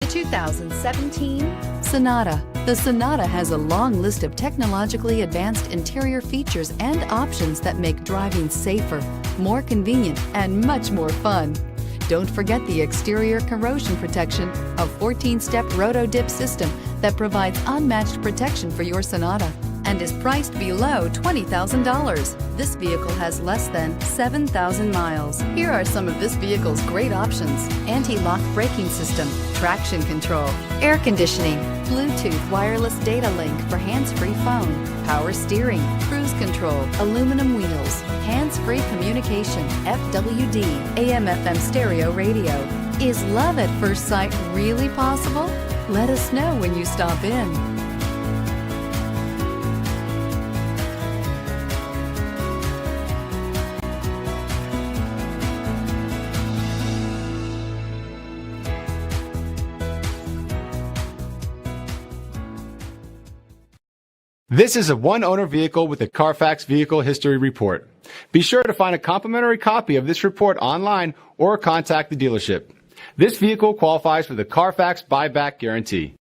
2017 Sonata. The Sonata has a long list of technologically advanced interior features and options that make driving safer, more convenient, and much more fun. Don't forget the exterior corrosion protection, a 14-step roto-dip system that provides unmatched protection for your Sonata and is priced below $20,000. This vehicle has less than 7,000 miles. Here are some of this vehicle's great options: anti-lock braking system, traction control, air conditioning, Bluetooth wireless data link for hands-free phone, power steering, cruise control, aluminum wheels, hands-free communication, FWD, AM/FM stereo radio. Is love at first sight really possible? Let us know when you stop in. This is a one-owner vehicle with a Carfax Vehicle History Report. Be sure to find a complimentary copy of this report online or contact the dealership. This vehicle qualifies for the Carfax Buyback Guarantee.